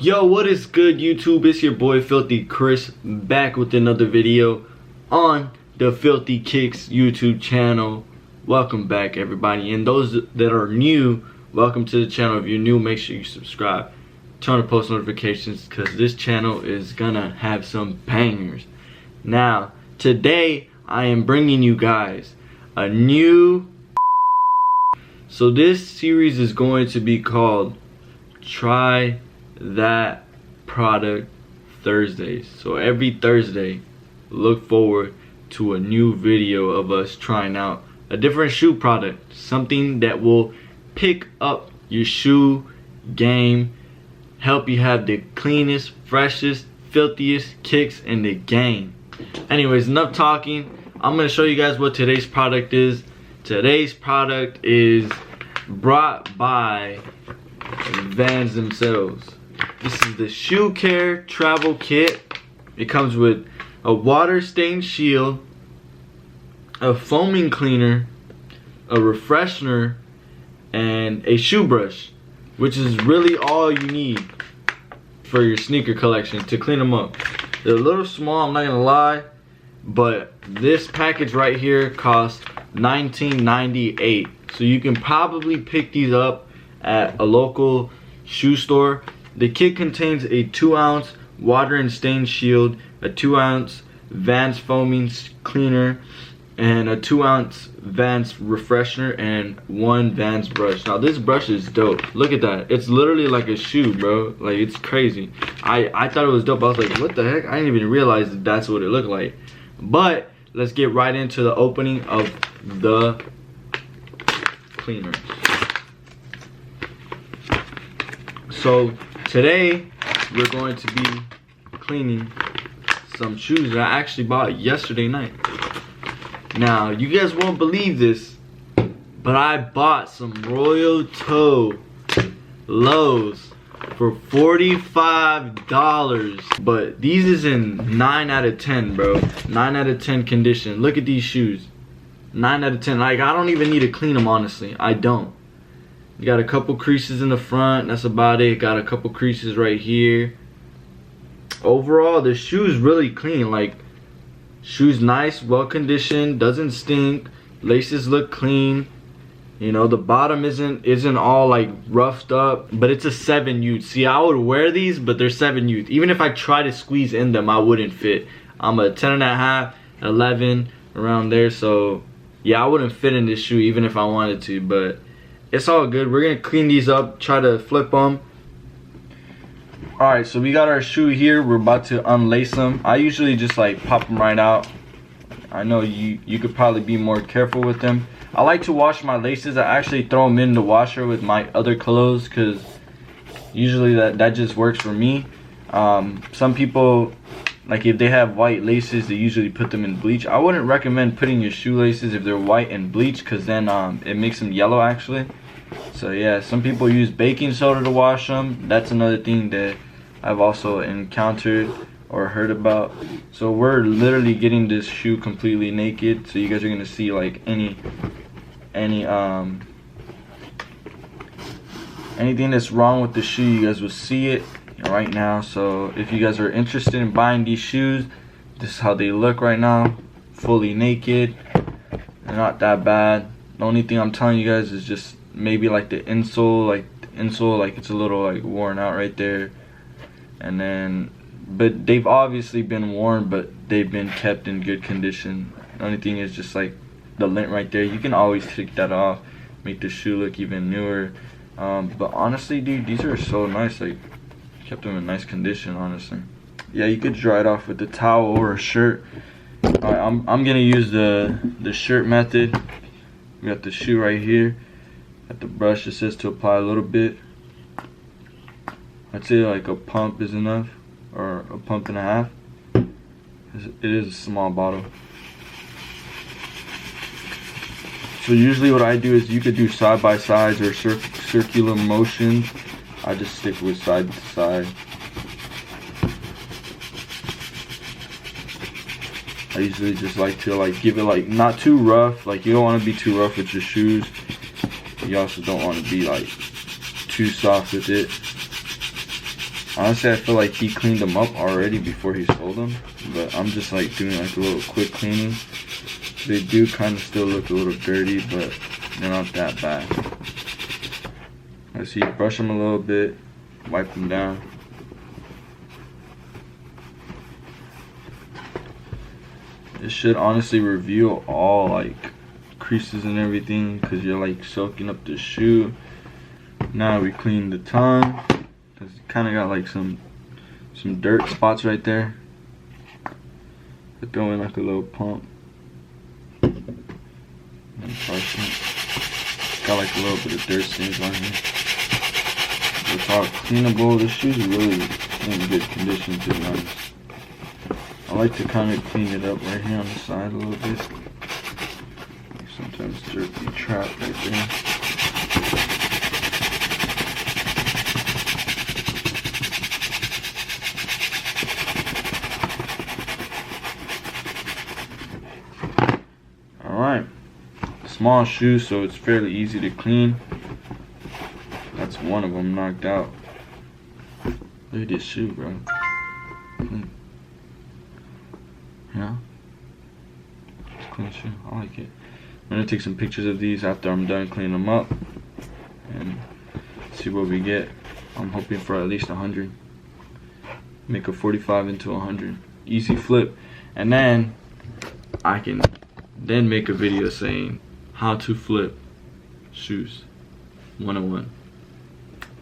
Yo, what is good, YouTube? It's your boy Filthy Chris back with another video on the Filthy Kicks YouTube channel. Welcome back, everybody, and those that are new, welcome to the channel. If you're new, make sure you subscribe, turn on post notifications, because this channel is gonna have some bangers. Now today I am bringing you guys a new, so this series is going to be called Try That Product Thursdays. So every Thursday, look forward to a new video of us trying out a different shoe product, something that will pick up your shoe game, help you have the cleanest, freshest, filthiest kicks in the game. Anyways, enough talking. I'm gonna show you guys what today's product is. Today's product is brought by Vans themselves. This is the Shoe Care Travel Kit. It comes with a water stain shield, a foaming cleaner, a refreshener, and a shoe brush, which is really all you need for your sneaker collection to clean them up. They're a little small, I'm not gonna lie, but this package right here costs $19.98. So you can probably pick these up at a local shoe store. The kit contains a 2-ounce water and stain shield, a 2-ounce Vans foaming cleaner, and a 2-ounce Vans refreshener, and 1 Vans brush. Now this brush is dope. Look at that. It's literally like a shoe, bro. Like, it's crazy. I thought it was dope. I was like, what the heck? I didn't even realize that that's what it looked like. But let's get right into the opening of the cleaner. So today we're going to be cleaning some shoes that I actually bought yesterday night. Now you guys won't believe this, but I bought some Royal Toe lows for $45. But these is in 9 out of 10, bro. 9 out of 10 condition. Look at these shoes. 9 out of 10. Like, I don't even need to clean them, honestly. I don't. You got a couple creases in the front, that's about it. Got a couple creases right here. Overall, the shoe's really clean. Like, shoe's nice, well conditioned, doesn't stink. Laces look clean. You know, the bottom isn't all like roughed up, but it's a 7 youth. See, I would wear these, but they're 7 youth. Even if I try to squeeze in them, I wouldn't fit. I'm a 10.5, 11, around there. So yeah, I wouldn't fit in this shoe even if I wanted to, but it's all good. We're gonna clean these up, try to flip them. Alright, so we got our shoe here. We're about to unlace them. I usually just like pop them right out. I know you could probably be more careful with them. I like to wash my laces. I actually throw them in the washer with my other clothes, because usually that just works for me. Some people, like if they have white laces, they usually put them in bleach. I wouldn't recommend putting your shoelaces if they're white in bleach, because then it makes them yellow actually. So yeah, some people use baking soda to wash them. That's another thing that I've also encountered or heard about. So we're literally getting this shoe completely naked, so you guys are gonna see like anything that's wrong with the shoe, you guys will see it right now. So if you guys are interested in buying these shoes, this is how they look right now, fully naked. They're not that bad. The only thing I'm telling you guys is just maybe like the insole, like it's a little like worn out right there. And then, but they've obviously been worn, but they've been kept in good condition. The only thing is just like the lint right there. You can always take that off, make the shoe look even newer. But honestly, dude, these are so nice. Like, kept them in nice condition, honestly. Yeah, you could dry it off with a towel or a shirt. Alright, I'm gonna use the shirt method. We got the shoe right here. Got the brush. It says to apply a little bit. I'd say like a pump is enough, or a pump and a half. It is a small bottle. So usually what I do is, you could do side by sides or circular motions. I just stick with side to side. I usually just like to like give it like not too rough. Like, you don't want to be too rough with your shoes. You also don't want to be like too soft with it. Honestly, I feel like he cleaned them up already before he sold them, but I'm just like doing like a little quick cleaning. They do kind of still look a little dirty, but they're not that bad. Let's see, brush them a little bit, wipe them down. It should honestly reveal all like creases and everything because you're like soaking up the shoe. Now we clean the tongue because it kind of got like some dirt spots right there. I throw in like a little pump and parse it. Got like a little bit of dirt stains on here. It's all cleanable. This shoe's really in good condition, to be honest. I like to kind of clean it up right here on the side a little bit. Sometimes dirt be trapped right there. Alright. Small shoe, so it's fairly easy to clean. That's one of them knocked out. Look at this shoe, bro. Clean. Yeah, it's a clean shoe. I like it. I'm gonna take some pictures of these after I'm done cleaning them up and see what we get. I'm hoping for at least 100. Make a 45 into 100. Easy flip. And then I can then make a video saying how to flip shoes 101.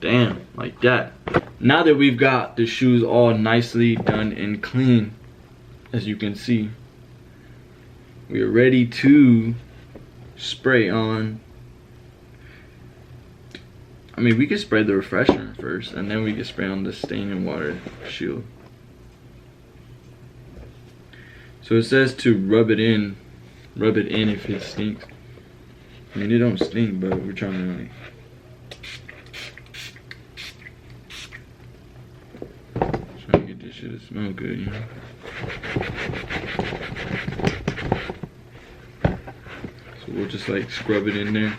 Damn, like that. Now that we've got the shoes all nicely done and clean, as you can see, we are ready to spray on. I mean, we could spray the refresher first, and then we could spray on the stain and water shield. So it says to rub it in if it stinks. I mean, it don't stink, but we're trying to like this shit to smell good, you know. So we'll just like scrub it in there.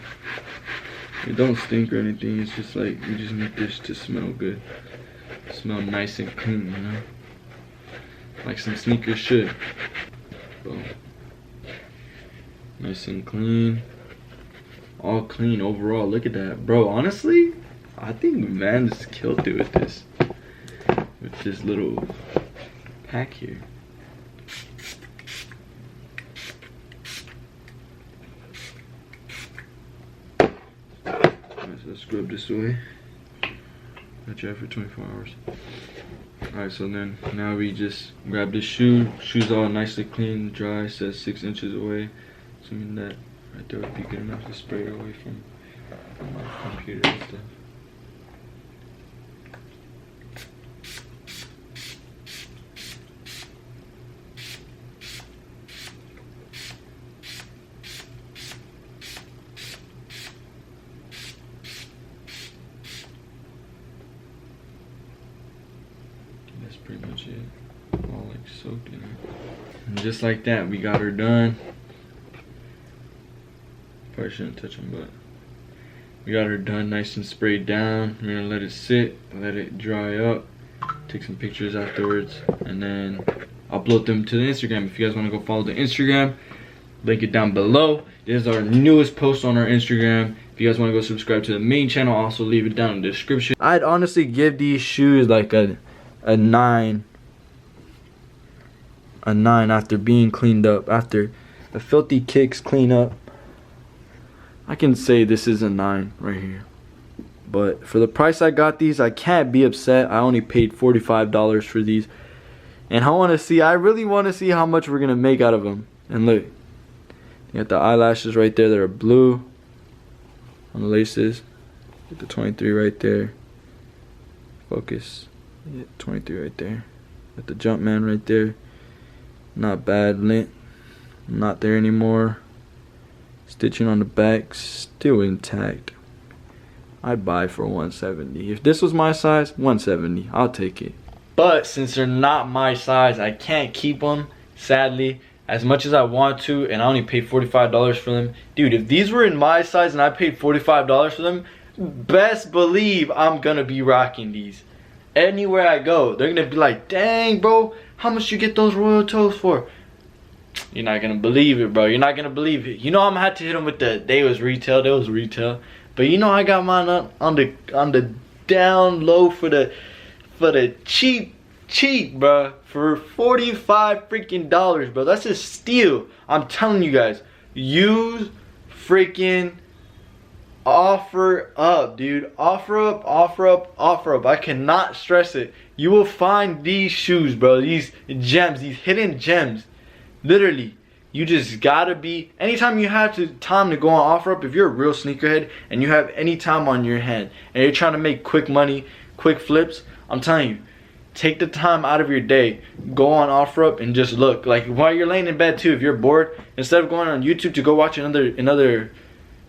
It don't stink or anything. It's just like we just need this to smell good, smell nice and clean, you know, like some sneakers should. Boom. Nice and clean, all clean overall. Look at that, bro. Honestly, I think Vans killed it with this. With this little pack here. Alright, so let's scrub this away. Got you for 24 hours. Alright, so then now we just grab this shoe. Shoe's all nicely clean, dry, says 6 inches away. Assuming that right there would be good enough to spray it away from my computer and stuff. That's pretty much it. All like soaked in it. And just like that, we got her done. Probably shouldn't touch them, but we got her done, nice and sprayed down. We're gonna let it sit, let it dry up, take some pictures afterwards, and then upload them to the Instagram. If you guys want to go follow the Instagram, link it down below. This is our newest post on our Instagram. If you guys want to go subscribe to the main channel, I'll also leave it down in the description. I'd honestly give these shoes like a 9 after being cleaned up. After the filthy kicks clean up, I can say this is a 9 right here. But for the price I got these, I can't be upset. I only paid $45 for these, and I really want to see how much we're gonna make out of them. And look, you got the eyelashes right there that are blue on the laces. Get the 23 right there. Focus. Yeah, 23 right there. Got the Jumpman right there. Not bad. Lint not there anymore. Stitching on the back still intact. I'd buy for $170. If this was my size, $170. I'll take it. But since they're not my size, I can't keep them, sadly, as much as I want to, and I only paid $45 for them. Dude, if these were in my size and I paid $45 for them, best believe I'm gonna be rocking these. Anywhere I go, they're gonna be like, dang bro, how much you get those royal toast for? You're not gonna believe it, bro. You're not gonna believe it. You know I'm gonna have to hit them with the they was retail. But you know I got mine on the down low for the cheap, bro. For 45 freaking dollars, bro. That's a steal. I'm telling you guys. Use freaking offer up, dude. Offer up. I cannot stress it. You will find these shoes, bro. These gems, these hidden gems. Literally, you just gotta be, anytime you have time to go on OfferUp, if you're a real sneakerhead and you have any time on your hand and you're trying to make quick money, quick flips, I'm telling you, take the time out of your day, go on OfferUp and just look. Like while you're laying in bed too, if you're bored, instead of going on YouTube to go watch another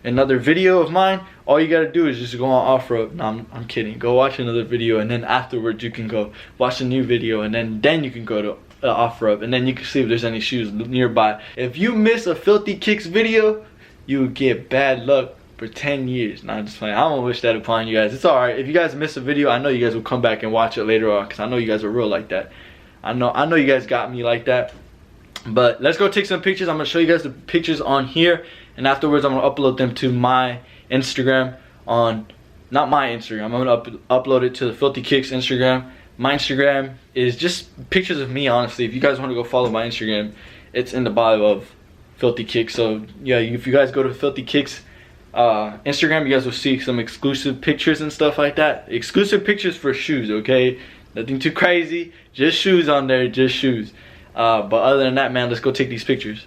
video of mine, all you gotta do is just go on OfferUp. No, I'm kidding. Go watch another video and then afterwards you can go watch a new video and then you can go to OfferUp and then you can see if there's any shoes nearby. If you miss a Filthy Kicks video, you will get bad luck for 10 years. Nah, I'm just playing. I don't wish that upon you guys. It's alright. If you guys miss a video, I know you guys will come back and watch it later on because I know you guys are real like that. I know you guys got me like that. But let's go take some pictures. I'm gonna show you guys the pictures on here and afterwards I'm gonna upload them to my Instagram not my Instagram. I'm gonna upload it to the Filthy Kicks Instagram. My Instagram is just pictures of me, honestly. If you guys want to go follow my Instagram, it's in the bio of Filthy Kicks. So yeah, if you guys go to Filthy Kicks Instagram, you guys will see some exclusive pictures and stuff like that. Exclusive pictures for shoes, okay? Nothing too crazy. Just shoes on there, just shoes. But other than that, man, let's go take these pictures.